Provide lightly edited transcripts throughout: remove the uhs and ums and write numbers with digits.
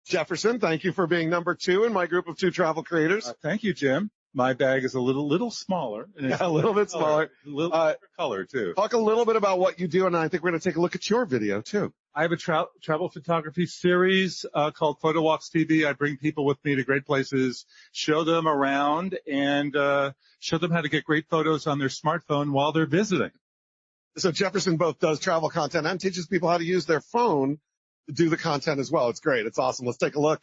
Jefferson, thank you for being number 2 in my group of 2 travel creators. Thank you, Jim. My bag is a little smaller. And a little bit smaller. A little different color, too. Talk a little bit about what you do, and I think we're going to take a look at your video, too. I have a travel photography series called Photowalks TV. I bring people with me to great places, show them around, and show them how to get great photos on their smartphone while they're visiting. So Jefferson both does travel content and teaches people how to use their phone to do the content as well. It's great. It's awesome. Let's take a look.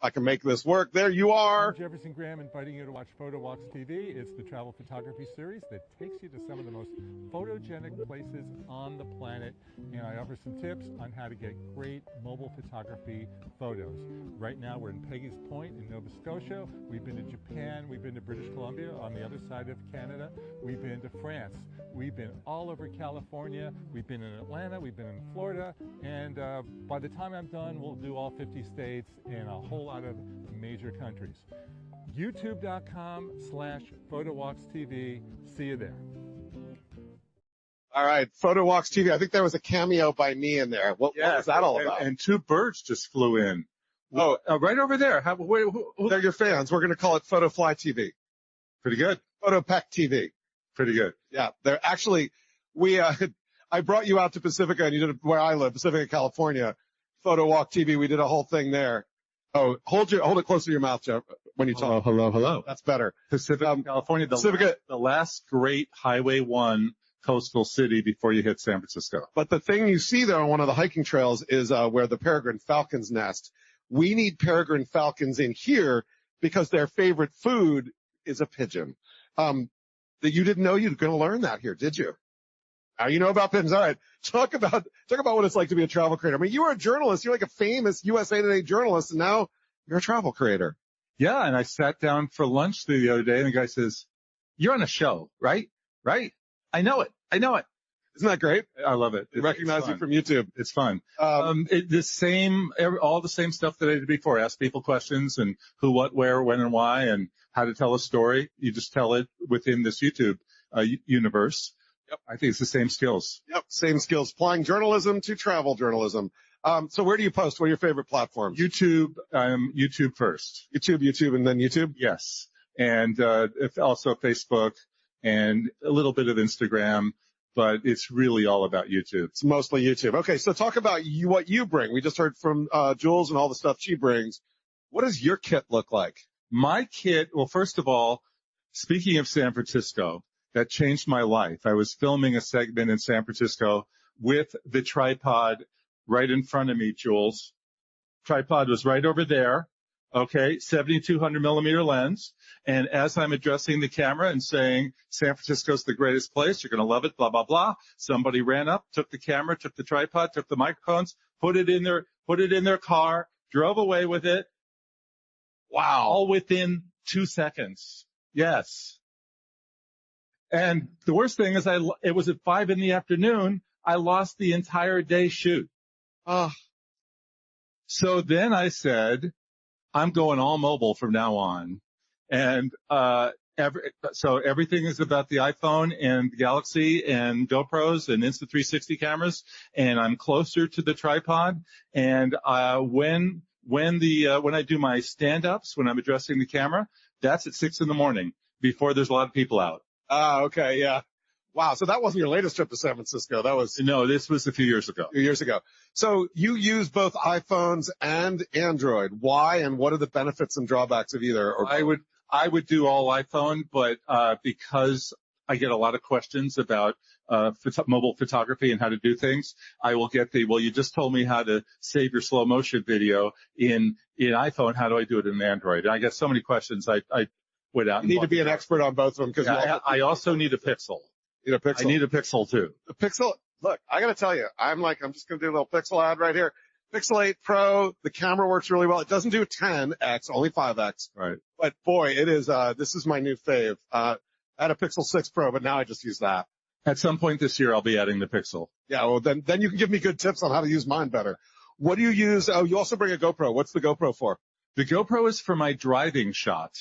I can make this work. There you are. I'm Jefferson Graham, inviting you to watch Photowalks TV. It's the travel photography series that takes you to some of the most photogenic places on the planet, and I offer some tips on how to get great mobile photography photos. Right now we're in Peggy's Point in Nova Scotia. We've been to Japan. We've been to British Columbia on the other side of Canada. We've been to France. We've been all over California. We've been in Atlanta. We've been in Florida. And by the time I'm done, we'll do all 50 states and a whole lot of major countries. YouTube.com/PhotowalksTV. See you there. All right, Photowalks TV. I think there was a cameo by me in there. What was that all about? And 2 birds just flew in. Oh, right over there. They're your fans. We're going to call it Photofly TV. Pretty good. Photopec TV. Pretty good. Yeah, they're actually, I brought you out to Pacifica, and you did it where I live, Pacifica, California. Photowalk TV. We did a whole thing there. Oh, hold it close to your mouth, Jeff, when you talk. Hello. That's better. Pacifica, California. The last great Highway 1 coastal city before you hit San Francisco. But the thing you see there on one of the hiking trails is where the peregrine falcons nest. We need peregrine falcons in here because their favorite food is a pigeon. That you didn't know you were going to learn that here, did you? Now you know about pigeons. All right. Talk about what it's like to be a travel creator. I mean, you were a journalist. You're like a famous USA Today journalist, and now you're a travel creator. Yeah, and I sat down for lunch the other day, and the guy says, "You're on a show, right? Right? I know it. Isn't that great? I love it. Recognize you from YouTube. It's fun. All the same stuff that I did before. Ask people questions and who, what, where, when, and why, and how to tell a story. You just tell it within this YouTube universe. Yep. I think it's the same skills. Yep, same skills. Applying journalism to travel journalism. So where do you post? What are your favorite platforms? YouTube. YouTube first. YouTube, and then YouTube. Yes, and also Facebook and a little bit of Instagram. But it's really all about YouTube. It's mostly YouTube. Okay, so talk about what you bring. We just heard from Jules and all the stuff she brings. What does your kit look like? My kit, well, first of all, speaking of San Francisco, that changed my life. I was filming a segment in San Francisco with the tripod right in front of me, Jules. Tripod was right over there. Okay, 7,200 millimeter lens. And as I'm addressing the camera and saying, San Francisco's the greatest place, you're going to love it, blah, blah, blah. Somebody ran up, took the camera, took the tripod, took the microphones, put it in their car, drove away with it. Wow. All within 2 seconds. Yes. And the worst thing is it was at 5 p.m. I lost the entire day shoot. So then I said, I'm going all mobile from now on. And, so everything is about the iPhone and the Galaxy and GoPros and Insta360 cameras. And I'm closer to the tripod. And, when I do my stand-ups, when I'm addressing the camera, that's at 6 a.m. before there's a lot of people out. Okay. Yeah. Wow. So that wasn't your latest trip to San Francisco. No, this was a few years ago. So you use both iPhones and Android. Why, and what are the benefits and drawbacks of either? Or I would do all iPhone, but, because I get a lot of questions about, mobile photography and how to do things, I will get well, you just told me how to save your slow motion video in iPhone. How do I do it in Android? And I get so many questions. I went out. You need to be an expert on both of them because I also need a Pixel. You need a Pixel. I need a Pixel too. The Pixel. Look, I got to tell you, I'm just going to do a little Pixel ad right here. Pixel 8 Pro, the camera works really well. It doesn't do 10x, only 5x. Right. But boy, it is, this is my new fave. I had a Pixel 6 Pro, but now I just use that. At some point this year, I'll be adding the Pixel. Yeah, well, then you can give me good tips on how to use mine better. What do you use? Oh, you also bring a GoPro. What's the GoPro for? The GoPro is for my driving shot.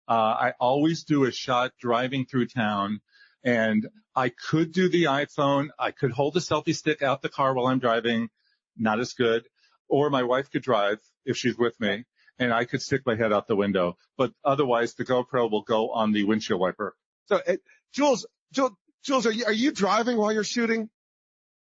I always do a shot driving through town, and I could do the iPhone. I could hold a selfie stick out the car while I'm driving. Not as good. or my wife could drive if she's with me, and I could stick my head out the window. But otherwise, the GoPro will go on the windshield wiper. So, Jules, are you driving while you're shooting?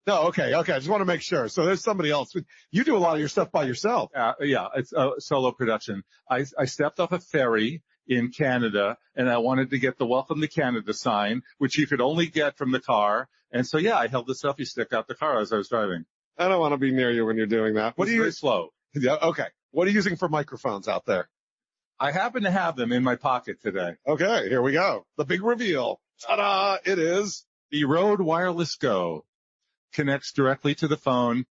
No, okay. I just want to make sure. So there's somebody else. You do a lot of your stuff by yourself. Yeah, it's a solo production. I stepped off a ferry in Canada, and I wanted to get the Welcome to Canada sign, which you could only get from the car. And so, yeah, I held the selfie stick out the car as I was driving. I don't want to be near you when you're doing that. What are you? Very slow. Yeah, okay. What are you using for microphones out there? I happen to have them in my pocket today. Okay, here we go. The big reveal. Ta-da! It is the Rode Wireless Go. Connects directly to the phone,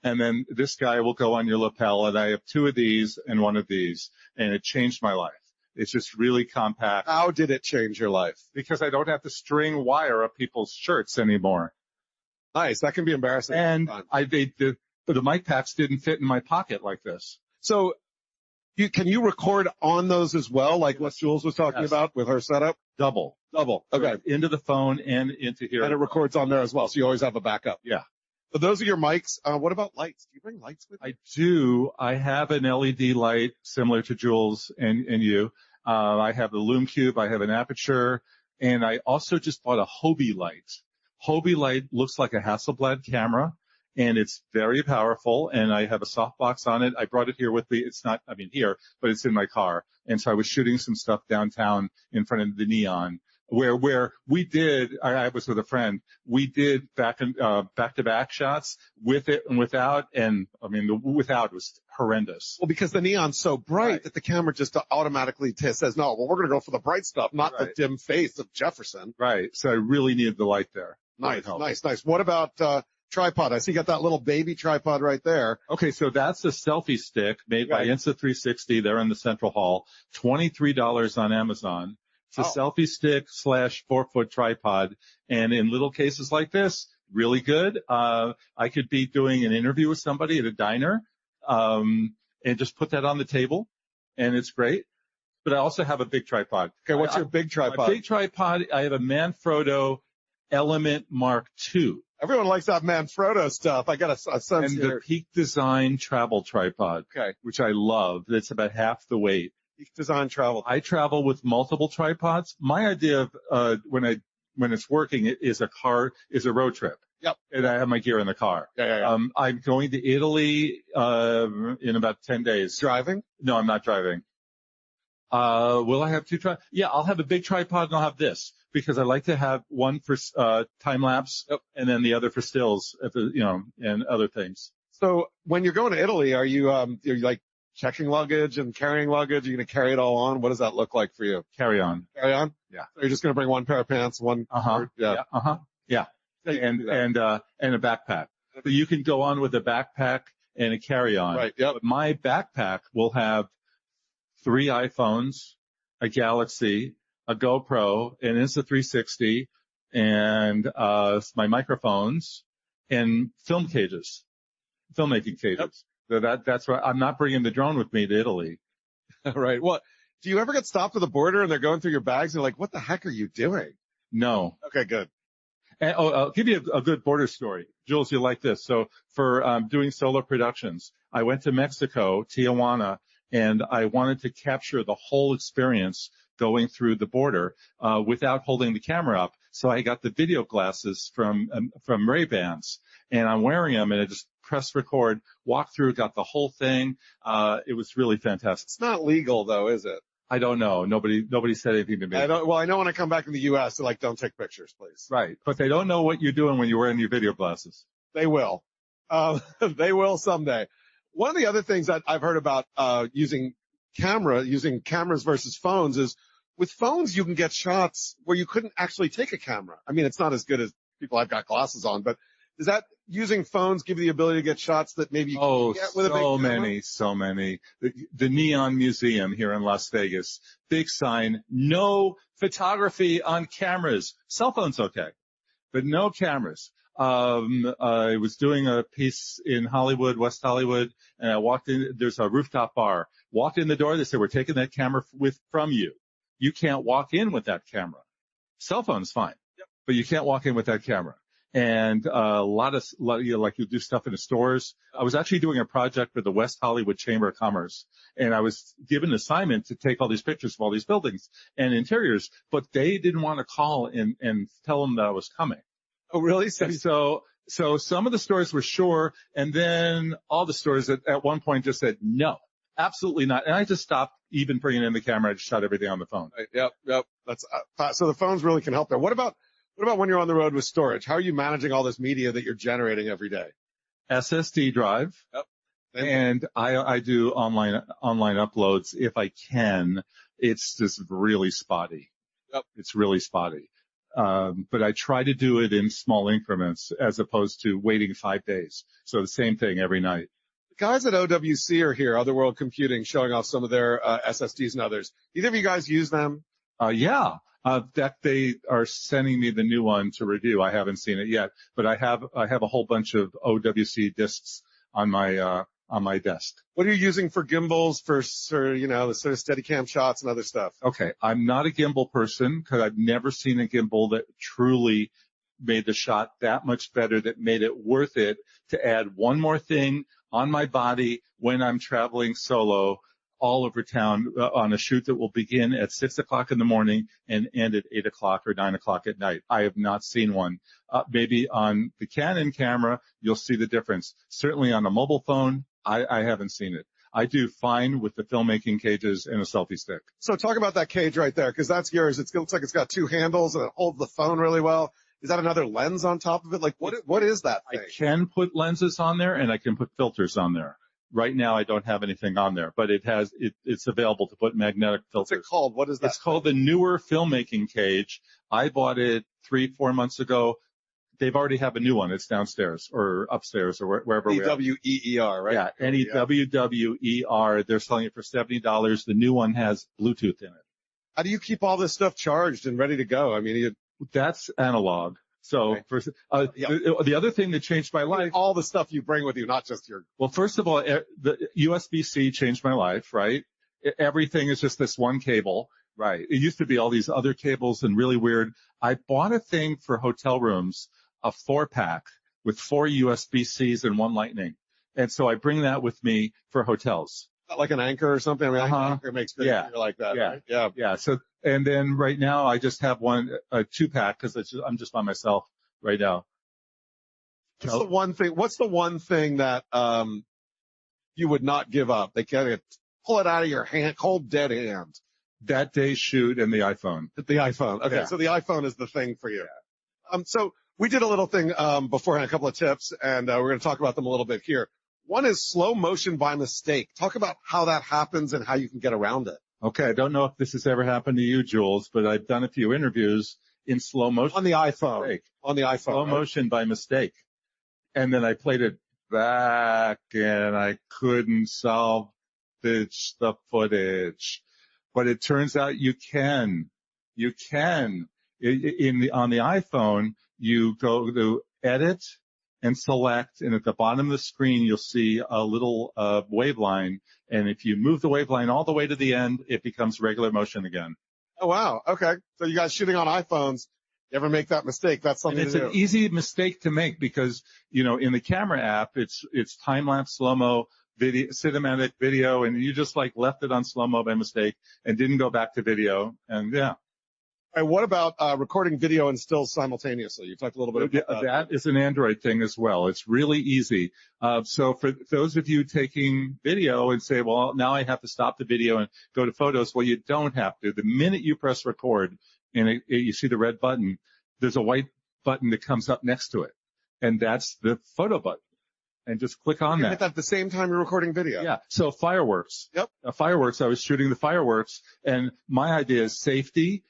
and then this guy will go on your lapel, and I have 2 of these and 1 of these, and it changed my life. It's just really compact. How did it change your life? Because I don't have to string wire up people's shirts anymore. Nice. That can be embarrassing. And the mic packs didn't fit in my pocket like this. So can you record on those as well, like what Jules was talking about with her setup? Double. Okay. Into the phone and into here. And it records on there as well, so you always have a backup. Yeah. So those are your mics. What about lights? Do you bring lights with you? I do. I have an LED light similar to Jules and you. I have the Lume Cube. I have an Aperture. And I also just bought a Hobie light. Hobie light looks like a Hasselblad camera, and it's very powerful. And I have a softbox on it. I brought it here with me. It's not, here, but it's in my car. And so I was shooting some stuff downtown in front of the neon. Where we did, I was with a friend, we did back-to-back shots with it and without, and the without was horrendous. Well, because the neon's so bright that the camera just automatically says, no, well, we're going to go for the bright stuff, not the dim face of Jefferson. Right. So I really needed the light there. Nice. What about, tripod? I see you got that little baby tripod right there. Okay, so that's a selfie stick made by Insta360. They're in the Central Hall. $23 on Amazon. It's a selfie stick / 4-foot tripod. And in little cases like this, really good. I could be doing an interview with somebody at a diner, and just put that on the table, and it's great. But I also have a big tripod. Okay, what's your big tripod? My big tripod, I have a Manfrotto Element Mark II. Everyone likes that Manfrotto stuff. I got a sense here. And the Peak Design travel tripod, which I love. It's about half the weight. Peak Design travel. I travel with multiple tripods. My idea of when it's working is a road trip. Yep. And I have my gear in the car. Yeah. I'm going to Italy in about 10 days. Driving? No, I'm not driving. Will I have 2 tripods? Yeah, I'll have a big tripod and I'll have this, because I like to have one for time lapse and then the other for stills, and other things. So when you're going to Italy, are you you're like checking luggage and carrying luggage? Are you going to carry it all on? What does that look like for you? Carry on. Carry on? Yeah. So you're just going to bring one pair of pants, one. Yeah. And a backpack. So you can go on with a backpack and a carry-on. Right. Yep. But my backpack will have 3 iPhones, a Galaxy, a GoPro, an Insta360, and my microphones and filmmaking cages. Yep. So that's right. I'm not bringing the drone with me to Italy. Right. Well, do you ever get stopped at the border and they're going through your bags and they're like, what the heck are you doing? No. Okay, good. And, I'll give you a good border story. Jules, you'll like this. So for doing solo productions, I went to Mexico, Tijuana, and I wanted to capture the whole experience going through the border without holding the camera up. So I got the video glasses from Ray-Bans, and I'm wearing them, and I just press record, walk through, got the whole thing. It was really fantastic. It's not legal though, is it? I don't know. Nobody said anything to me. I know when I come back in the U.S., they're like, don't take pictures, please. Right. But they don't know what you're doing when you're wearing your video glasses. They will. They will someday. One of the other things that I've heard about using cameras versus phones is with phones, you can get shots where you couldn't actually take a camera. I mean, it's not as good as people I've got glasses on, but does that using phones give you the ability to get shots that maybe you can't get with a big camera? So many. The Neon Museum here in Las Vegas, big sign, no photography on cameras. Cell phones okay, but no cameras. I was doing a piece in Hollywood, West Hollywood, and I walked in. There's a rooftop bar. Walked in the door. They said, we're taking that camera from you. You can't walk in with that camera. Cell phone's fine, but you can't walk in with that camera. and a lot of, you know, like you do stuff in the stores. I was actually doing a project for the West Hollywood Chamber of Commerce, and I was given an assignment to take all these pictures of all these buildings and interiors, but they didn't want to call and tell them that I was coming. Oh, really? And so some of the stores were sure, and then all the stores at one point just said, no, absolutely not. And I just stopped even bringing in the camera. I just shot everything on the phone. Right. Yep. That's so the phones really can help there. What about when you're on the road with storage? How are you managing all this media that you're generating every day? SSD drive. Yep. And I do online uploads if I can. It's just really spotty. Yep. It's really spotty. But I try to do it in small increments as opposed to waiting 5 days. So the same thing every night. The guys at OWC are here, Other World Computing, showing off some of their SSDs and others. Either of you guys use them? Yeah. That they are sending me the new one to review. I haven't seen it yet, but I have a whole bunch of OWC discs on my desk. What are you using for gimbals, for the sort of Steadicam shots and other stuff? Okay, I'm not a gimbal person because I've never seen a gimbal that truly made the shot that much better, that made it worth it to add one more thing on my body when I'm traveling solo all over town on a shoot that will begin at 6 o'clock in the morning and end at 8 o'clock or 9 o'clock at night. I have not seen one. Maybe on the Canon camera, you'll see the difference. Certainly on a mobile phone, I haven't seen it. I do fine with the filmmaking cages and a selfie stick. So talk about that cage right there, because that's yours. It looks like it's got two handles and it holds the phone really well. Is that another lens on top of it? Like, what is that thing? I can put lenses on there and I can put filters on there. Right now, I don't have anything on there, but it's available to put magnetic filters. What's it called? What is that? It's called the Newer Filmmaking Cage. I bought it 3-4 months ago. They've already have a new one. It's downstairs or upstairs or wherever we are. NEWEER, right? Yeah, NEWWER. They're selling it for $70. The new one has Bluetooth in it. How do you keep all this stuff charged and ready to go? I mean, that's analog. So the other thing that changed my life, all the stuff you bring with you, not just your. Well, first of all, the USB-C changed my life, right? Everything is just this one cable, right? It used to be all these other cables and really weird. I bought a thing for hotel rooms, a 4-pack with 4 USB-Cs and 1 Lightning. And so I bring that with me for hotels. Not like an Anchor or something? I mean, Anchor makes good like that, right? Yeah. So, and then right now I just have a 2-pack because I'm just by myself right now. What's the one thing that, you would not give up? They can't pull it out of your hand, cold dead hand. That day shoot and the iPhone. The iPhone. Okay. Yeah. So the iPhone is the thing for you. Yeah. So we did a little thing, beforehand, a couple of tips, and we're going to talk about them a little bit here. One is slow motion by mistake. Talk about how that happens and how you can get around it. Okay. I don't know if this has ever happened to you, Jules, but I've done a few interviews in slow motion. On the iPhone. On the iPhone. Slow motion by mistake. And then I played it back and I couldn't salvage the footage. But it turns out you can. On the iPhone, you go to edit and select, and at the bottom of the screen, you'll see a little wave line. And if you move the wave line all the way to the end, it becomes regular motion again. Oh, wow. Okay. So you guys shooting on iPhones, you ever make that mistake? That's something to do. It's an easy mistake to make because, in the camera app, it's time-lapse, slow-mo, video, cinematic video, and you just left it on slow-mo by mistake and didn't go back to video. And yeah. All right, what about recording video and stills simultaneously? You talked a little bit about that. That is an Android thing as well. It's really easy. So for those of you taking video and say, well, now I have to stop the video and go to photos. Well, you don't have to. The minute you press record and you see the red button, there's a white button that comes up next to it. And that's the photo button. And just click on that. Hit that at the same time you're recording video. Yeah. So fireworks. Yep. Fireworks. I was shooting the fireworks, and my idea is safety.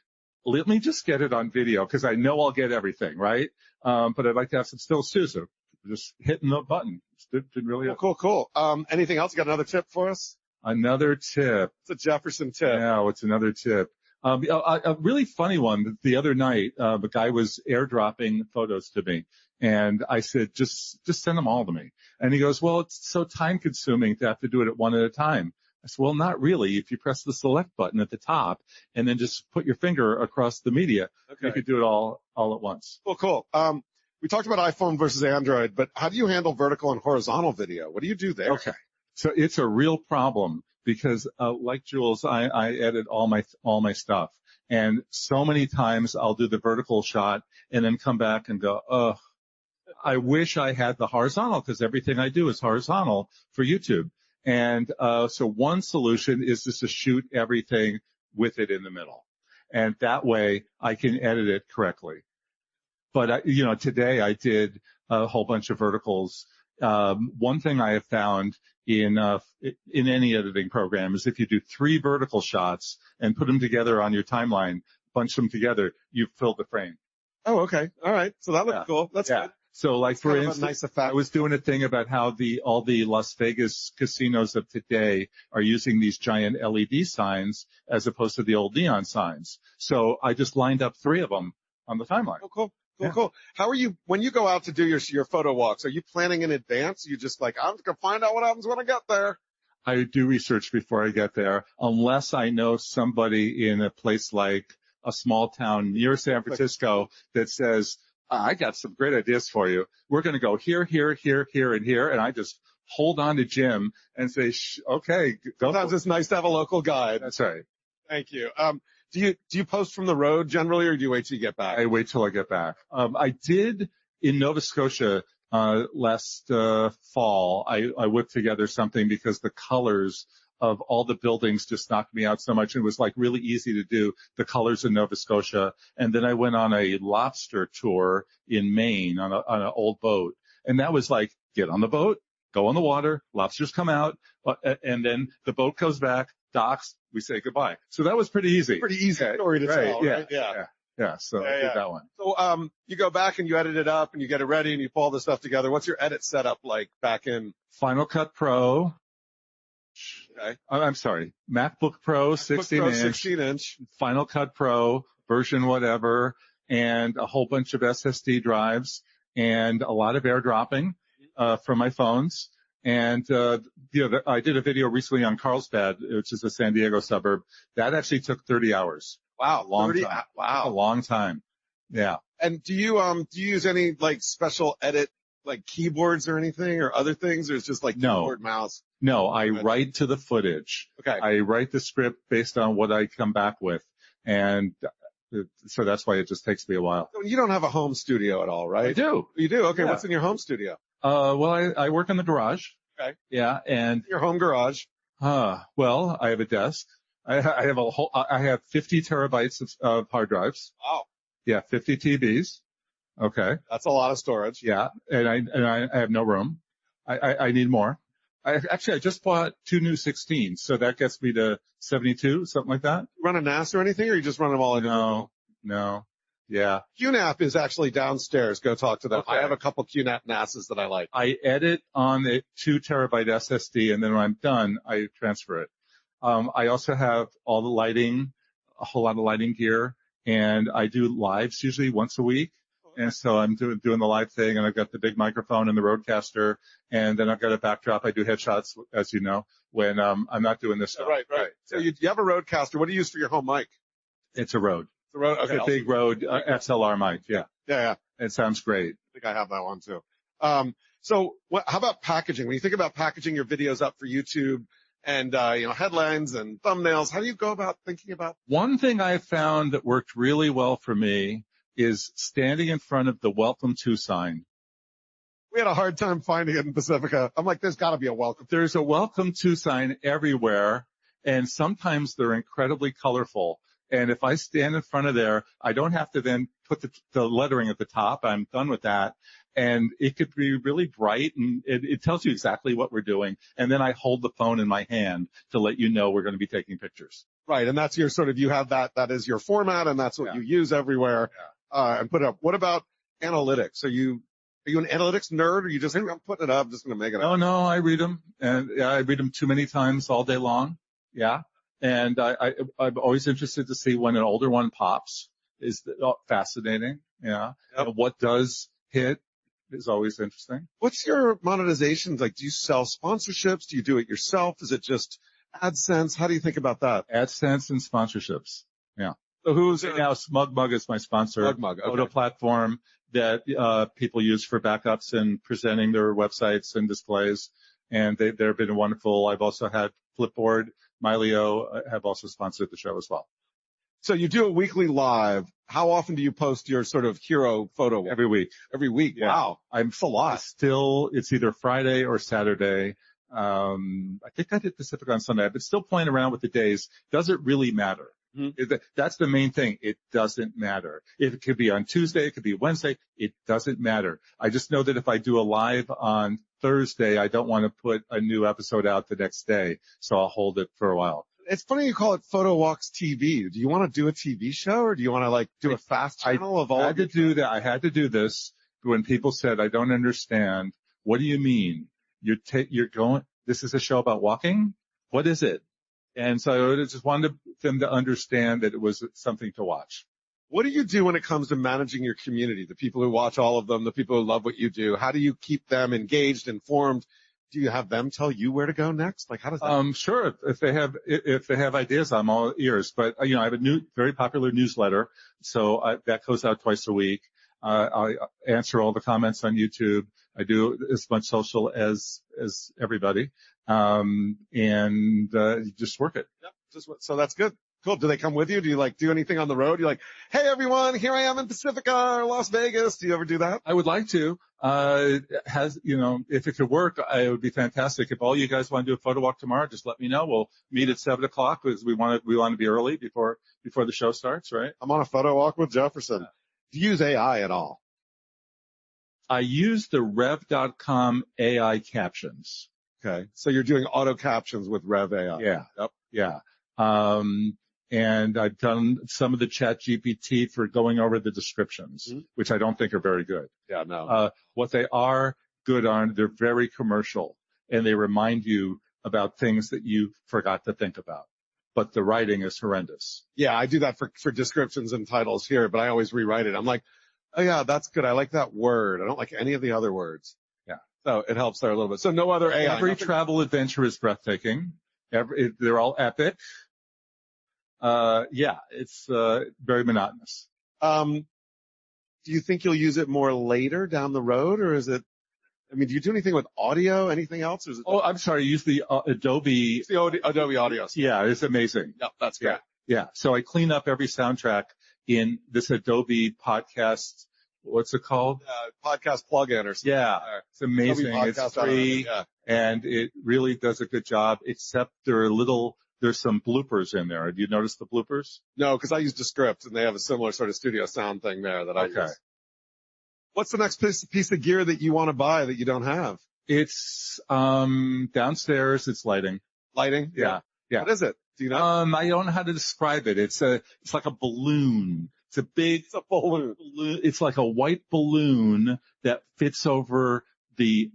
Let me just get it on video because I know I'll get everything, right? But I'd like to have some stills too. So just hitting the button. Did really cool. Anything else? You got another tip for us? Another tip. It's a Jefferson tip. Yeah, it's another tip. A really funny one. The other night, the guy was airdropping photos to me. And I said, just send them all to me. And he goes, well, it's so time consuming to have to do it one at a time. I said, well, not really. If you press the select button at the top and then just put your finger across the media, you could do it all at once. Well, cool. We talked about iPhone versus Android, but how do you handle vertical and horizontal video? What do you do there? Okay. So it's a real problem because, like Jules, I edit all my stuff. And so many times I'll do the vertical shot and then come back and go, oh, I wish I had the horizontal because everything I do is horizontal for YouTube. And so one solution is just to shoot everything with it in the middle. And that way I can edit it correctly. But, today I did a whole bunch of verticals. One thing I have found in any editing program is if you do 3 vertical shots and put them together on your timeline, bunch them together, you've filled the frame. Oh, okay. All right. So that looks cool. That's good. So like, for Kind of instance, a nice effect. I was doing a thing about how all the Las Vegas casinos of today are using these giant LED signs as opposed to the old neon signs. So I just lined up 3 of them on the timeline. Oh, cool. Cool. How are you, when you go out to do your photo walks, are you planning in advance? You just like, I'm going to find out what happens when I get there? I do research before I get there, unless I know somebody in a place like a small town near San Francisco that says, I got some great ideas for you. We're going to go here, here, here, here, and here. And I just hold on to Jim and say, okay, go. Sometimes it's nice to have a local guide. That's right. Thank you. Do you post from the road generally, or do you wait till you get back? I wait till I get back. I did in Nova Scotia last fall. I whipped together something because the colors of all the buildings just knocked me out so much. It was like really easy to do the colors in Nova Scotia. And then I went on a lobster tour in Maine on an old boat. And that was like, get on the boat, go on the water, lobsters come out, and then the boat goes back, docks, we say goodbye. So that was pretty easy. Pretty easy story to tell, right? Yeah. So I did that one. So, you go back and you edit it up and you get it ready and you pull all the stuff together. What's your edit setup like back in? Final Cut Pro. Okay. I'm sorry, MacBook Pro, 16-inch, Final Cut Pro, version whatever, and a whole bunch of SSD drives, and a lot of airdropping from my phones. And I did a video recently on Carlsbad, which is a San Diego suburb. That actually took 30 hours. Wow, long time. Wow, a long time. Yeah. And do you use any like special edit like keyboards or anything or other things, or it's just like keyboard, mouse? No, I write to the footage. Okay. I write the script based on what I come back with. And so that's why it just takes me a while. So you don't have a home studio at all, right? I do. You do? Okay. Yeah. What's in your home studio? Well, I work in the garage. Okay. Yeah. And your home garage. Well, I have a desk. I have 50 terabytes of hard drives. Wow. Yeah. 50 TBs. Okay. That's a lot of storage. Yeah. And I have no room. I need more. I just bought 2 new 16s, so that gets me to 72, something like that. You run a NAS or anything, or you just run them all in? No. Yeah. QNAP is actually downstairs. Go talk to them. Okay. I have a couple QNAP NASs that I like. I edit on the 2 terabyte SSD, and then when I'm done, I transfer it. I also have all the lighting, a whole lot of lighting gear, and I do lives usually once a week. And so I'm doing the live thing, and I've got the big microphone and the Rodecaster, and then I've got a backdrop. I do headshots, as you know, when I'm not doing this stuff. Right. So you have a Rodecaster. What do you use for your home mic? It's a Rode. It's a Rode. Okay. It's a big Rode XLR mic. Yeah. It sounds great. I think I have that one too. So how about packaging? When you think about packaging your videos up for YouTube and headlines and thumbnails, how do you go about thinking about? One thing I found that worked really well for me is standing in front of the welcome to sign. We had a hard time finding it in Pacifica. I'm like, there's got to be a welcome. There's a welcome to sign everywhere, and sometimes they're incredibly colorful. And if I stand in front of there, I don't have to then put the lettering at the top. I'm done with that. And it could be really bright, and it tells you exactly what we're doing. And then I hold the phone in my hand to let you know we're going to be taking pictures. Right, and that's your you have that is your format, and that's what you use everywhere. And put it up. What about analytics? Are you an analytics nerd, or you just think I'm putting it up, I'm just going to make it up? No, I read them, and I read them too many times all day long. Yeah, and I'm always interested to see when an older one pops. Is fascinating. Yeah, and what does hit is always interesting. What's your monetizations like? Do you sell sponsorships? Do you do it yourself? Is it just AdSense? How do you think about that? AdSense and sponsorships. Yeah. So who's now? SmugMug is my sponsor. SmugMug, okay. Photo platform. that people use for backups and presenting their websites and displays, and they've been wonderful. I've also had Flipboard, Mylio have also sponsored the show as well. So you do a weekly live. How often do you post your sort of hero photo? Every week. Every week. Yeah. Wow. It's a lot. It's either Friday or Saturday. I think I did Pacific on Sunday. I've been still playing around with the days. Doesn't really matter. Mm-hmm. That's the main thing. It doesn't matter. It could be on Tuesday. It could be Wednesday. It doesn't matter. I just know that if I do a live on Thursday, I don't want to put a new episode out the next day. So I'll hold it for a while. It's funny you call it Photowalks TV. Do you want to do a TV show, or do you want to do a fast channel of all? I had to do that. I had to do this when people said, I don't understand. What do you mean? You're going, this is a show about walking? What is it? And so I just wanted them to understand that it was something to watch. What do you do when it comes to managing your community? The people who watch all of them, the people who love what you do. How do you keep them engaged, informed? Do you have them tell you where to go next? How does that? Sure. If they have ideas, I'm all ears. But I have a very popular newsletter, so that goes out twice a week. I answer all the comments on YouTube. I do as much social as everybody, and you just work it. Yep. So that's good. Cool. Do they come with you? Do you do anything on the road? You're like, hey everyone, here I am in Pacifica or Las Vegas. Do you ever do that? I would like to. If it could work, it would be fantastic. If all you guys want to do a photo walk tomorrow, just let me know. We'll meet at 7:00 because we want to be early before the show starts, right? I'm on a photo walk with Jefferson. Do you use AI at all? I use the Rev.com AI captions. Okay. So you're doing auto captions with Rev AI. Yeah. Yep. Yeah. And I've done some of the Chat GPT for going over the descriptions, which I don't think are very good. Yeah, no. What they are good on, they're very commercial, and they remind you about things that you forgot to think about. But the writing is horrendous. Yeah, I do that for descriptions and titles here, but I always rewrite it. I'm like, oh yeah, that's good. I like that word. I don't like any of the other words. Yeah. So it helps there a little bit. So no other AI. Every travel adventure is breathtaking. They're all epic. It's very monotonous. Do you think you'll use it more later down the road, or is it? Do you do anything with audio? Anything else? Or is it? Oh, I'm sorry. Use the Adobe. It's the Adobe Audio. Yeah, it's amazing. Yep, that's great. Yeah. So I clean up every soundtrack in this Adobe podcast. What's it called? Podcast plugin or something. Yeah, it's amazing. It's free, and it really does a good job. Except there's some bloopers in there. Do you notice the bloopers? No, because I use Descript, and they have a similar sort of studio sound thing there that I use. What's the next piece of gear that you want to buy that you don't have? It's downstairs. It's lighting. Lighting? Yeah. What is it? Do you know? I don't know how to describe it. It's like a balloon. It's a balloon. It's like a white balloon that fits over the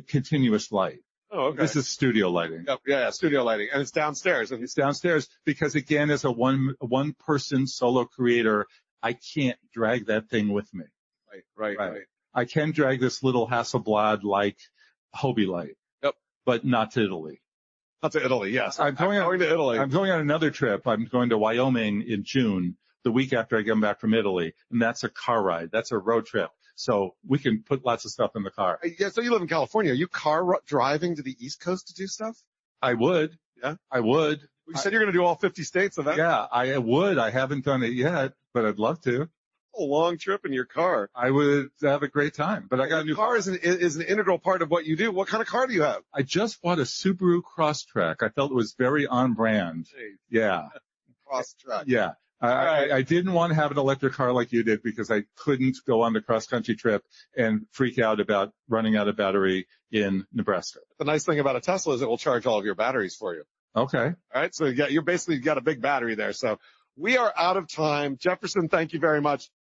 continuous light. Oh, okay. This is studio lighting. Yeah, studio lighting. And it's downstairs. It's downstairs because, again, as a one-person solo creator, I can't drag that thing with me. Right. I can drag this little Hasselblad-like Hobie light. Yep. But not to Italy. Not to Italy, yes. I'm going to Italy. I'm going on another trip. I'm going to Wyoming in June, the week after I come back from Italy. And that's a car ride. That's a road trip. So we can put lots of stuff in the car. Yeah, so you live in California. Are you driving to the East Coast to do stuff? I would. Yeah? I would. You said you're going to do all 50 states of that? Yeah, I would. I haven't done it yet, but I'd love to. A long trip in your car. I would have a great time, but I got a new car. Is an integral part of what you do. What kind of car do you have? I just bought a Subaru Crosstrek. I felt it was very on brand. Yeah. Crosstrek. Yeah. I didn't want to have an electric car like you did because I couldn't go on the cross-country trip and freak out about running out of battery in Nebraska. The nice thing about a Tesla is it will charge all of your batteries for you. Okay. All right. So you're basically got a big battery there. So we are out of time. Jefferson, thank you very much.